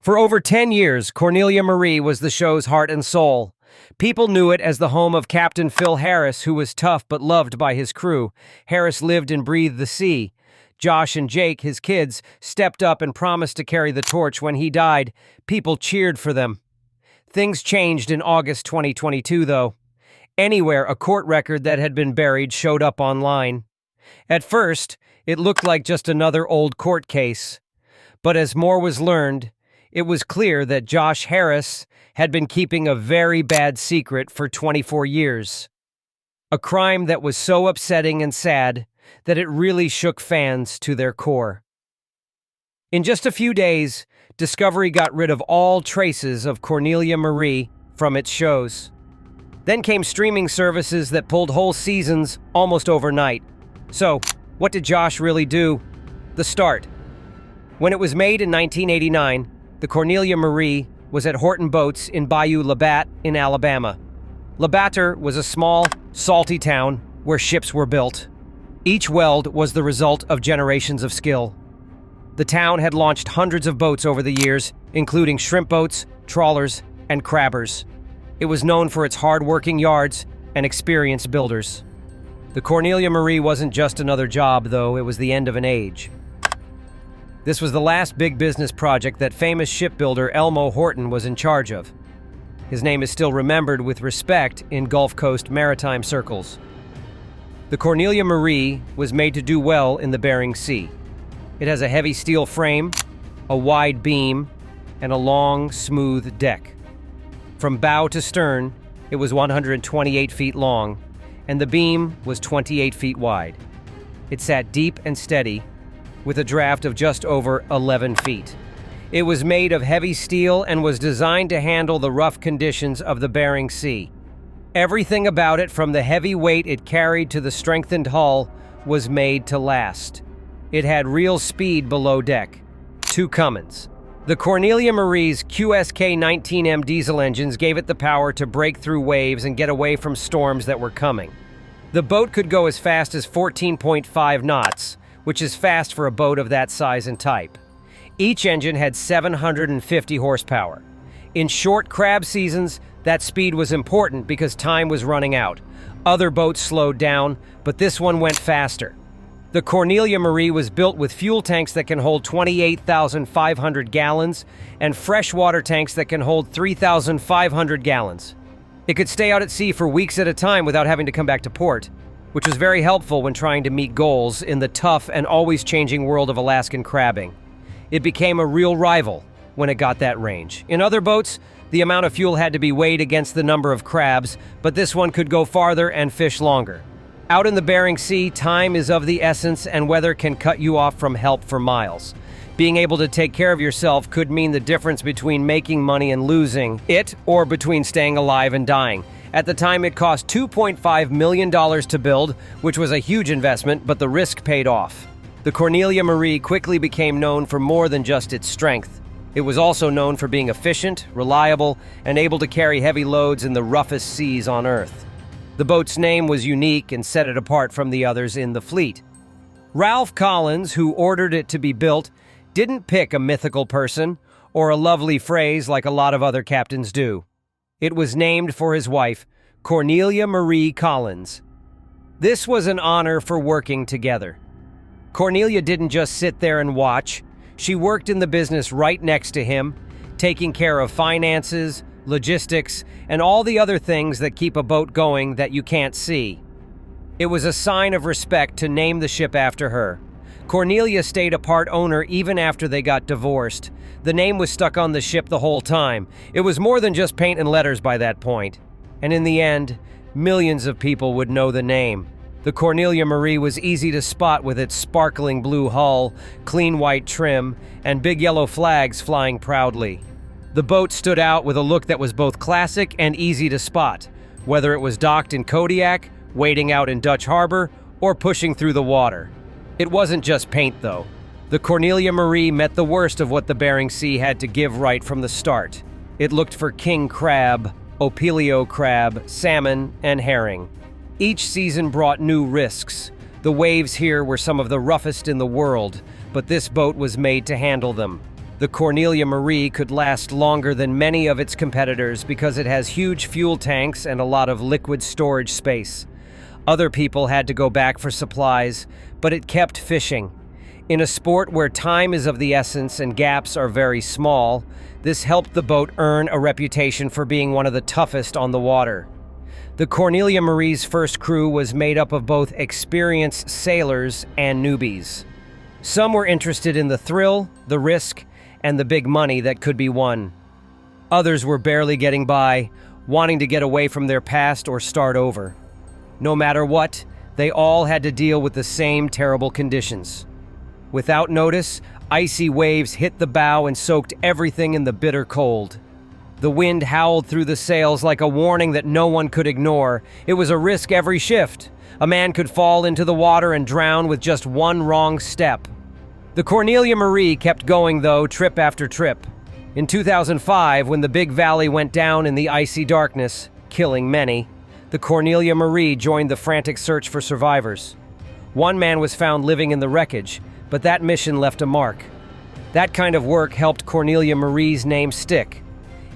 For over 10 years, Cornelia Marie was the show's heart and soul. People knew it as the home of Captain Phil Harris, who was tough but loved by his crew. Harris lived and breathed the sea. Josh and Jake, his kids, stepped up and promised to carry the torch when he died. People cheered for them. Things changed in August 2022, though. Anywhere a court record that had been buried showed up online. At first, it looked like just another old court case. But as more was learned, it was clear that Josh Harris had been keeping a very bad secret for 24 years. A crime that was so upsetting and sad that it really shook fans to their core. In just a few days, Discovery got rid of all traces of Cornelia Marie from its shows. Then came streaming services that pulled whole seasons almost overnight. So, what did Josh really do? The start. When it was made in 1989, the Cornelia Marie was at Horton Boats in Bayou Labatt in Alabama. Labatt was a small, salty town where ships were built. Each weld was the result of generations of skill. The town had launched hundreds of boats over the years, including shrimp boats, trawlers, and crabbers. It was known for its hard-working yards and experienced builders. The Cornelia Marie wasn't just another job, though. It was the end of an age. This was the last big business project that famous shipbuilder Elmo Horton was in charge of. His name is still remembered with respect in Gulf Coast maritime circles. The Cornelia Marie was made to do well in the Bering Sea. It has a heavy steel frame, a wide beam, and a long, smooth deck. From bow to stern, it was 128 feet long, and the beam was 28 feet wide. It sat deep and steady, with a draft of just over 11 feet. It was made of heavy steel and was designed to handle the rough conditions of the Bering Sea. Everything about it, from the heavy weight it carried to the strengthened hull, was made to last. It had real speed below deck. 2 Cummins. The Cornelia Marie's QSK-19M diesel engines gave it the power to break through waves and get away from storms that were coming. The boat could go as fast as 14.5 knots, which is fast for a boat of that size and type. Each engine had 750 horsepower. In short crab seasons, that speed was important because time was running out. Other boats slowed down, but this one went faster. The Cornelia Marie was built with fuel tanks that can hold 28,500 gallons and freshwater tanks that can hold 3,500 gallons. It could stay out at sea for weeks at a time without having to come back to port, which was very helpful when trying to meet goals in the tough and always changing world of Alaskan crabbing. It became a real rival when it got that range. In other boats, the amount of fuel had to be weighed against the number of crabs, but this one could go farther and fish longer. Out in the Bering Sea, time is of the essence, and weather can cut you off from help for miles. Being able to take care of yourself could mean the difference between making money and losing it, or between staying alive and dying. At the time, it cost $2.5 million to build, which was a huge investment, but the risk paid off. The Cornelia Marie quickly became known for more than just its strength. It was also known for being efficient, reliable, and able to carry heavy loads in the roughest seas on Earth. The boat's name was unique and set it apart from the others in the fleet. Ralph Collins, who ordered it to be built, didn't pick a mythical person or a lovely phrase like a lot of other captains do. It was named for his wife, Cornelia Marie Collins. This was an honor for working together. Cornelia didn't just sit there and watch. She worked in the business right next to him, taking care of finances, logistics, and all the other things that keep a boat going that you can't see. It was a sign of respect to name the ship after her. Cornelia stayed a part owner even after they got divorced. The name was stuck on the ship the whole time. It was more than just paint and letters by that point. And in the end, millions of people would know the name. The Cornelia Marie was easy to spot with its sparkling blue hull, clean white trim, and big yellow flags flying proudly. The boat stood out with a look that was both classic and easy to spot, whether it was docked in Kodiak, waiting out in Dutch Harbor, or pushing through the water. It wasn't just paint, though. The Cornelia Marie met the worst of what the Bering Sea had to give right from the start. It looked for king crab, opilio crab, salmon, and herring. Each season brought new risks. The waves here were some of the roughest in the world, but this boat was made to handle them. The Cornelia Marie could last longer than many of its competitors because it has huge fuel tanks and a lot of liquid storage space. Other people had to go back for supplies, but it kept fishing. In a sport where time is of the essence and gaps are very small, this helped the boat earn a reputation for being one of the toughest on the water. The Cornelia Marie's first crew was made up of both experienced sailors and newbies. Some were interested in the thrill, the risk, and the big money that could be won. Others were barely getting by, wanting to get away from their past or start over. No matter what, they all had to deal with the same terrible conditions. Without notice, icy waves hit the bow and soaked everything in the bitter cold. The wind howled through the sails like a warning that no one could ignore. It was a risk every shift. A man could fall into the water and drown with just one wrong step. The Cornelia Marie kept going, though, trip after trip. In 2005, when the Big Valley went down in the icy darkness, killing many, the Cornelia Marie joined the frantic search for survivors. One man was found living in the wreckage, but that mission left a mark. That kind of work helped Cornelia Marie's name stick.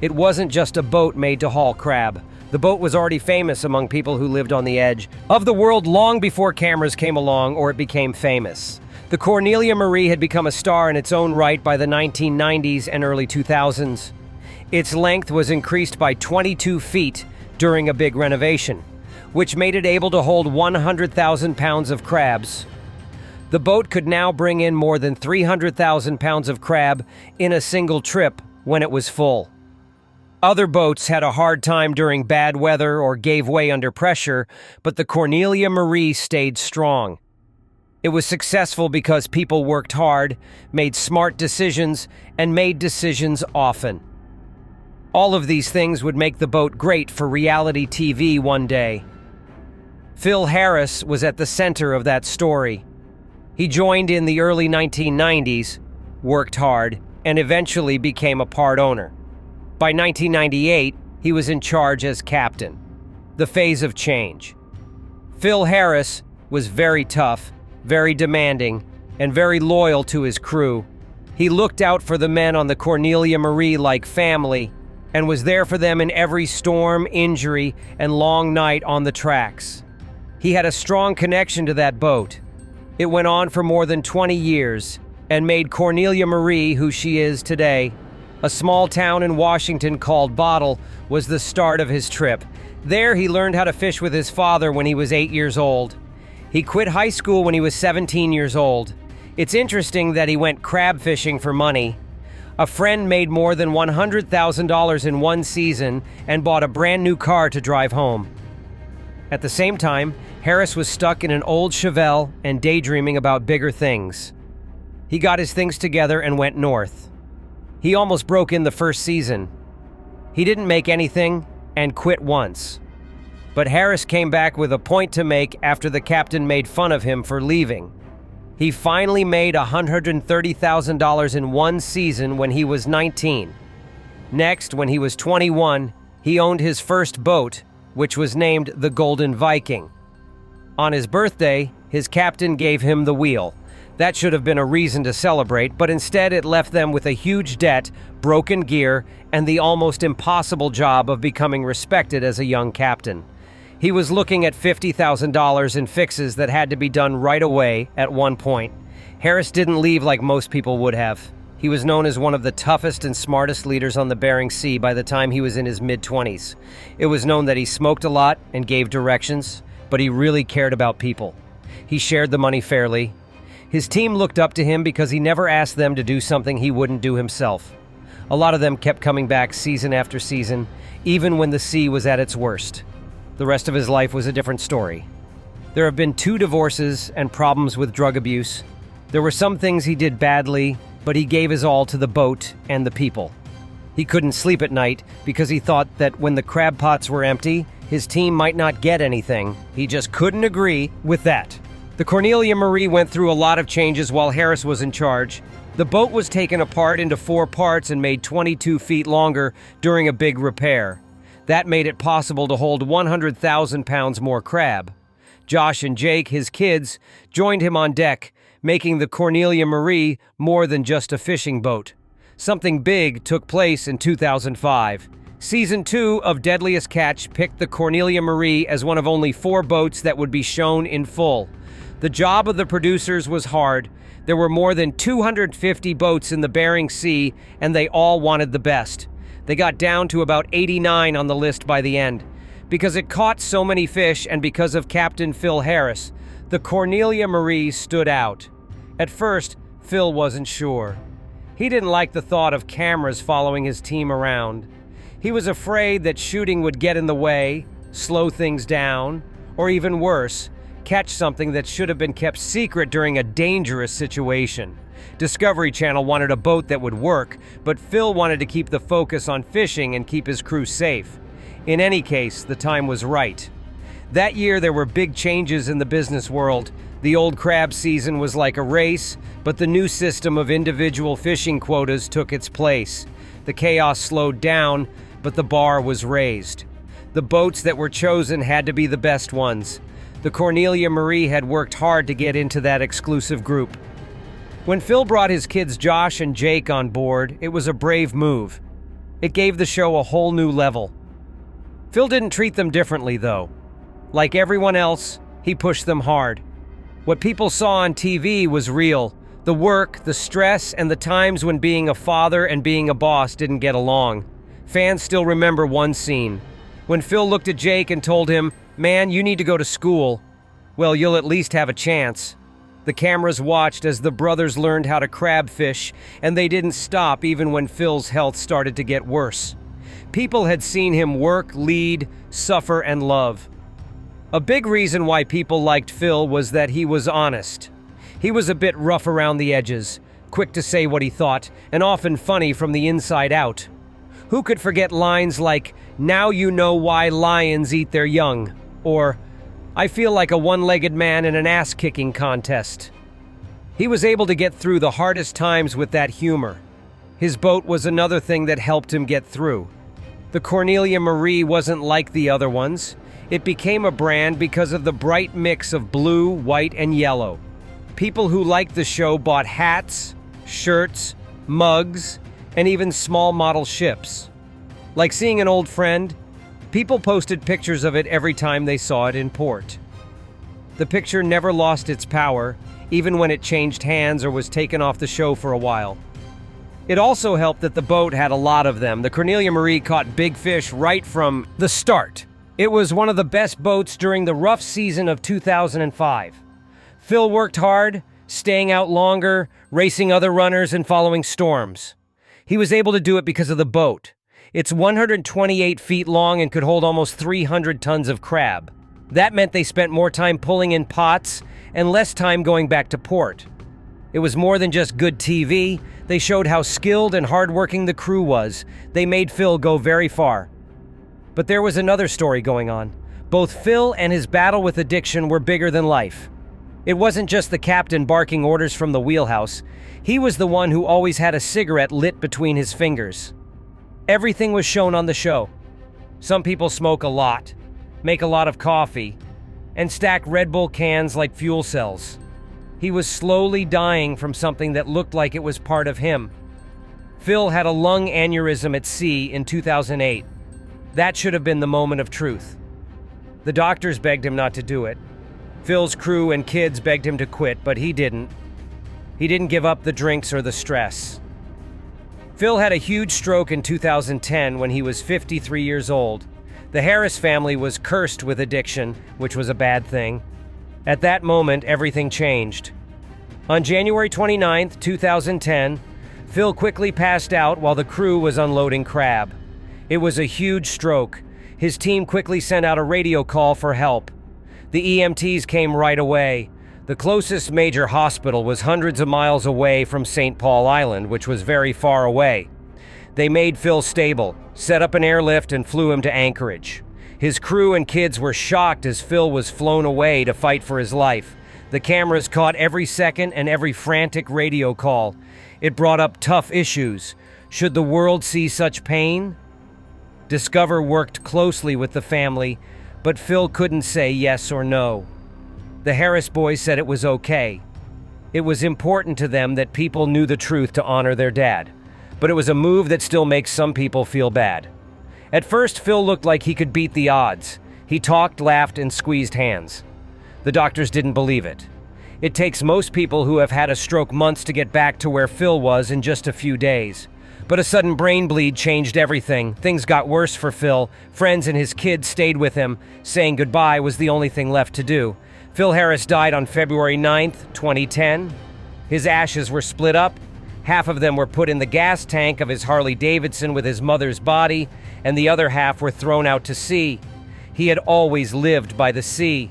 It wasn't just a boat made to haul crab. The boat was already famous among people who lived on the edge of the world long before cameras came along or it became famous. The Cornelia Marie had become a star in its own right by the 1990s and early 2000s. Its length was increased by 22 feet during a big renovation, which made it able to hold 100,000 pounds of crabs. The boat could now bring in more than 300,000 pounds of crab in a single trip when it was full. Other boats had a hard time during bad weather or gave way under pressure, but the Cornelia Marie stayed strong. It was successful because people worked hard, made smart decisions, and made decisions often. All of these things would make the boat great for reality TV one day. Phil Harris was at the center of that story. He joined in the early 1990s, worked hard, and eventually became a part owner. By 1998, he was in charge as captain. The phase of change. Phil Harris was very tough, very demanding, and very loyal to his crew. He looked out for the men on the Cornelia Marie like family, and was there for them in every storm, injury, and long night on the tracks. He had a strong connection to that boat. It went on for more than 20 years, and made Cornelia Marie who she is today. A small town in Washington called Bottle was the start of his trip. There he learned how to fish with his father when he was 8 years old. He quit high school when he was 17 years old. It's interesting that he went crab fishing for money. A friend made more than $100,000 in one season and bought a brand new car to drive home. At the same time, Harris was stuck in an old Chevelle and daydreaming about bigger things. He got his things together and went north. He almost broke in the first season. He didn't make anything and quit once. But Harris came back with a point to make after the captain made fun of him for leaving. He finally made $130,000 in one season when he was 19. Next, when he was 21, he owned his first boat, which was named the Golden Viking. On his birthday, his captain gave him the wheel. That should have been a reason to celebrate, but instead it left them with a huge debt, broken gear, and the almost impossible job of becoming respected as a young captain. He was looking at $50,000 in fixes that had to be done right away at one point. Harris didn't leave like most people would have. He was known as one of the toughest and smartest leaders on the Bering Sea by the time he was in his mid-20s. It was known that he smoked a lot and gave directions, but he really cared about people. He shared the money fairly. His team looked up to him because he never asked them to do something he wouldn't do himself. A lot of them kept coming back season after season, even when the sea was at its worst. The rest of his life was a different story. There have been 2 divorces and problems with drug abuse. There were some things he did badly, but he gave his all to the boat and the people. He couldn't sleep at night because he thought that when the crab pots were empty, his team might not get anything. He just couldn't agree with that. The Cornelia Marie went through a lot of changes while Harris was in charge. The boat was taken apart into 4 parts and made 22 feet longer during a big repair. That made it possible to hold 100,000 pounds more crab. Josh and Jake, his kids, joined him on deck, making the Cornelia Marie more than just a fishing boat. Something big took place in 2005. Season 2 of Deadliest Catch picked the Cornelia Marie as one of only 4 boats that would be shown in full. The job of the producers was hard. There were more than 250 boats in the Bering Sea, and they all wanted the best. They got down to about 89 on the list by the end. Because it caught so many fish and because of Captain Phil Harris, the Cornelia Marie stood out. At first, Phil wasn't sure. He didn't like the thought of cameras following his team around. He was afraid that shooting would get in the way, slow things down, or even worse, catch something that should have been kept secret during a dangerous situation. Discovery Channel wanted a boat that would work, but Phil wanted to keep the focus on fishing and keep his crew safe. In any case, the time was right. That year, there were big changes in the business world. The old crab season was like a race, but the new system of individual fishing quotas took its place. The chaos slowed down, but the bar was raised. The boats that were chosen had to be the best ones. The Cornelia Marie had worked hard to get into that exclusive group. When Phil brought his kids Josh and Jake on board, it was a brave move. It gave the show a whole new level. Phil didn't treat them differently, though. Like everyone else, he pushed them hard. What people saw on TV was real. The work, the stress, and the times when being a father and being a boss didn't get along. Fans still remember one scene. When Phil looked at Jake and told him, "Man, you need to go to school. Well, you'll at least have a chance." The cameras watched as the brothers learned how to crab fish, and they didn't stop even when Phil's health started to get worse. People had seen him work, lead, suffer, and love. A big reason why people liked Phil was that he was honest. He was a bit rough around the edges, quick to say what he thought, and often funny from the inside out. Who could forget lines like, "Now you know why lions eat their young," or, "I feel like a one-legged man in an ass-kicking contest." He was able to get through the hardest times with that humor. His boat was another thing that helped him get through. The Cornelia Marie wasn't like the other ones. It became a brand because of the bright mix of blue, white, and yellow. People who liked the show bought hats, shirts, mugs, and even small model ships. Like seeing an old friend, people posted pictures of it every time they saw it in port. The picture never lost its power, even when it changed hands or was taken off the show for a while. It also helped that the boat had a lot of them. The Cornelia Marie caught big fish right from the start. It was one of the best boats during the rough season of 2005. Phil worked hard, staying out longer, racing other runners, and following storms. He was able to do it because of the boat. It's 128 feet long and could hold almost 300 tons of crab. That meant they spent more time pulling in pots and less time going back to port. It was more than just good TV. They showed how skilled and hardworking the crew was. They made Phil go very far. But there was another story going on. Both Phil and his battle with addiction were bigger than life. It wasn't just the captain barking orders from the wheelhouse. He was the one who always had a cigarette lit between his fingers. Everything was shown on the show. Some people smoke a lot, make a lot of coffee, and stack Red Bull cans like fuel cells. He was slowly dying from something that looked like it was part of him. Phil had a lung aneurysm at sea in 2008. That should have been the moment of truth. The doctors begged him not to do it. Phil's crew and kids begged him to quit, but he didn't. He didn't give up the drinks or the stress. Phil had a huge stroke in 2010 when he was 53 years old. The Harris family was cursed with addiction, which was a bad thing. At that moment, everything changed. On January 29, 2010, Phil quickly passed out while the crew was unloading crab. It was a huge stroke. His team quickly sent out a radio call for help. The EMTs came right away. The closest major hospital was hundreds of miles away from St. Paul Island, which was very far away. They made Phil stable, set up an airlift, and flew him to Anchorage. His crew and kids were shocked as Phil was flown away to fight for his life. The cameras caught every second and every frantic radio call. It brought up tough issues. Should the world see such pain? Discover worked closely with the family, but Phil couldn't say yes or no. The Harris boys said it was okay. It was important to them that people knew the truth to honor their dad. but it was a move that still makes some people feel bad. At first, Phil looked like he could beat the odds. He talked, laughed, and squeezed hands. The doctors didn't believe it. It takes most people who have had a stroke months to get back to where Phil was in just a few days. But a sudden brain bleed changed everything. Things got worse for Phil. Friends and his kids stayed with him. Saying goodbye was the only thing left to do. Phil Harris died on February 9th, 2010. His ashes were split up. Half of them were put in the gas tank of his Harley Davidson with his mother's body, and the other half were thrown out to sea. He had always lived by the sea.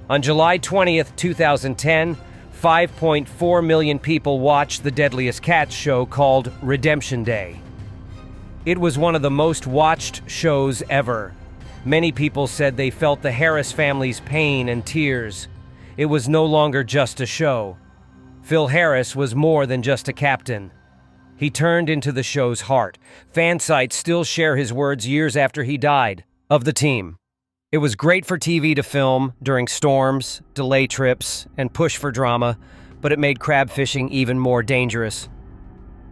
On July 20th, 2010, 5.4 million people watched the Deadliest Catch show called Redemption Day. It was one of the most watched shows ever. Many people said they felt the Harris family's pain and tears. It was no longer just a show. Phil Harris was more than just a captain. He turned into the show's heart. Fan sites still share his words years after he died, of the team. It was great for TV to film during storms, delay trips, and push for drama, but it made crab fishing even more dangerous.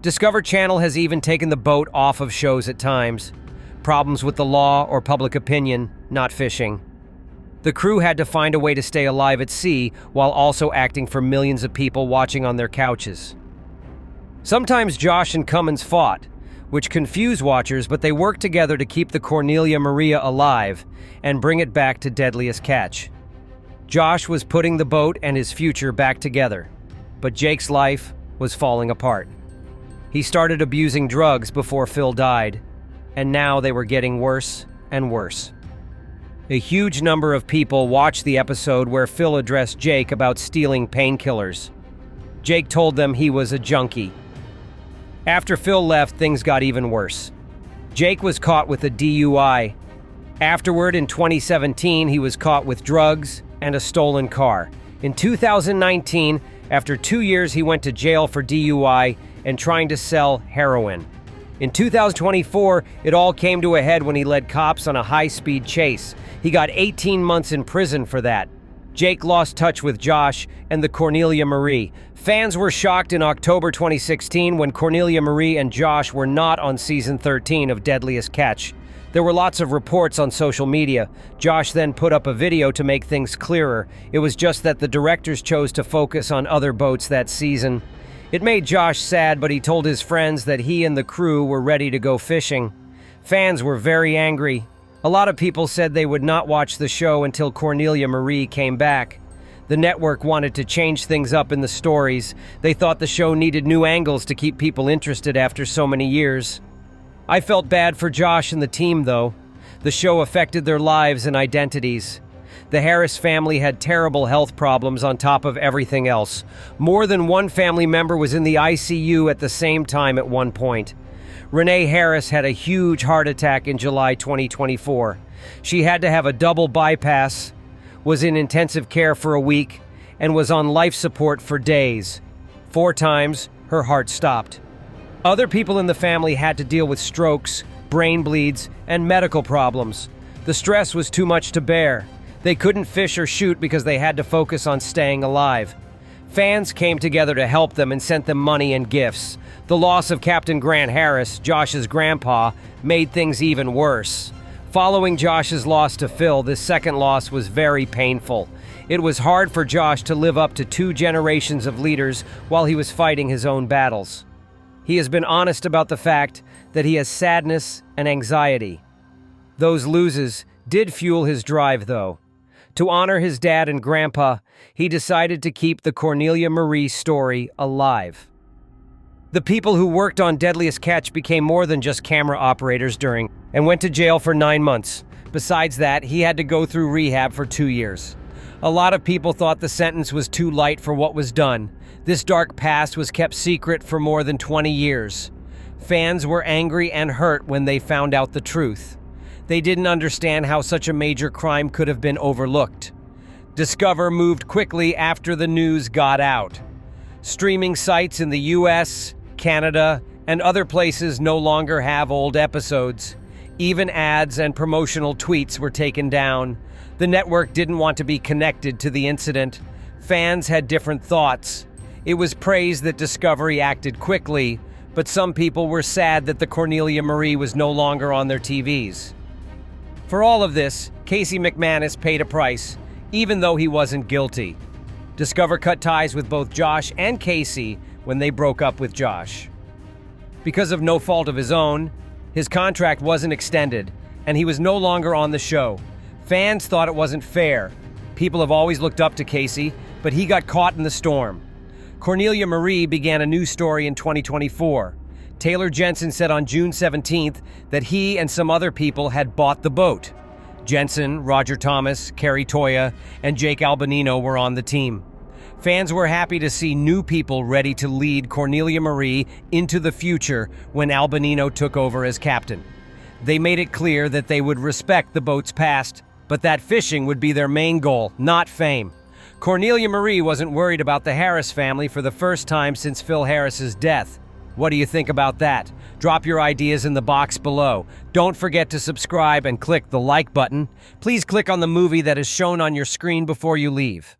Discovery Channel has even taken the boat off of shows at times. Problems with the law or public opinion, not fishing. The crew had to find a way to stay alive at sea while also acting for millions of people watching on their couches. Sometimes Josh and Cummins fought, which confused watchers, but they worked together to keep the Cornelia Marie alive and bring it back to Deadliest Catch. Josh was putting the boat and his future back together, but Jake's life was falling apart. He started abusing drugs before Phil died, and now they were getting worse and worse. A huge number of people watched the episode where Phil addressed Jake about stealing painkillers. Jake told them he was a junkie. After Phil left, things got even worse. Jake was caught with a DUI. Afterward, in 2017, he was caught with drugs and a stolen car. In 2019, after 2 years, he went to jail for DUI and trying to sell heroin. In 2024, it all came to a head when he led cops on a high-speed chase. He got 18 months in prison for that. Jake lost touch with Josh and the Cornelia Marie. Fans were shocked in October 2016 when Cornelia Marie and Josh were not on season 13 of Deadliest Catch. There were lots of reports on social media. Josh then put up a video to make things clearer. It was just that the directors chose to focus on other boats that season. It made Josh sad, but he told his friends that he and the crew were ready to go fishing. Fans were very angry. A lot of people said they would not watch the show until Cornelia Marie came back. The network wanted to change things up in the stories. They thought the show needed new angles to keep people interested after so many years. I felt bad for Josh and the team, though. The show affected their lives and identities. The Harris family had terrible health problems on top of everything else. More than one family member was in the ICU at the same time at one point. Renee Harris had a huge heart attack in July 2024. She had to have a double bypass, was in intensive care for a week, and was on life support for days. 4 times, her heart stopped. Other people in the family had to deal with strokes, brain bleeds, and medical problems. The stress was too much to bear. They couldn't fish or shoot because they had to focus on staying alive. Fans came together to help them and sent them money and gifts. The loss of Captain Grant Harris, Josh's grandpa, made things even worse. Following Josh's loss to Phil, this second loss was very painful. It was hard for Josh to live up to 2 generations of leaders while he was fighting his own battles. He has been honest about the fact that he has sadness and anxiety. Those losses did fuel his drive, though. To honor his dad and grandpa, he decided to keep the Cornelia Marie story alive. The people who worked on Deadliest Catch became more than just camera operators during and went to jail for 9 months. Besides that, he had to go through rehab for 2 years. A lot of people thought the sentence was too light for what was done. This dark past was kept secret for more than 20 years. Fans were angry and hurt when they found out the truth. They didn't understand how such a major crime could have been overlooked. Discover moved quickly after the news got out. Streaming sites in the US, Canada, and other places no longer have old episodes. Even ads and promotional tweets were taken down. The network didn't want to be connected to the incident. Fans had different thoughts. It was praised that Discovery acted quickly, but some people were sad that the Cornelia Marie was no longer on their TVs. For all of this, Casey McManus paid a price, even though he wasn't guilty. Discover cut ties with both Josh and Casey when they broke up with Josh. Because of no fault of his own, his contract wasn't extended, and he was no longer on the show. Fans thought it wasn't fair. People have always looked up to Casey, but he got caught in the storm. Cornelia Marie began a new story in 2024. Taylor Jensen said on June 17th that he and some other people had bought the boat. Jensen, Roger Thomas, Carrie Toya, and Jake Albanino were on the team. Fans were happy to see new people ready to lead Cornelia Marie into the future when Albanino took over as captain. They made it clear that they would respect the boat's past, but that fishing would be their main goal, not fame. Cornelia Marie wasn't worried about the Harris family for the first time since Phil Harris's death. What do you think about that? Drop your ideas in the box below. Don't forget to subscribe and click the like button. Please click on the movie that is shown on your screen before you leave.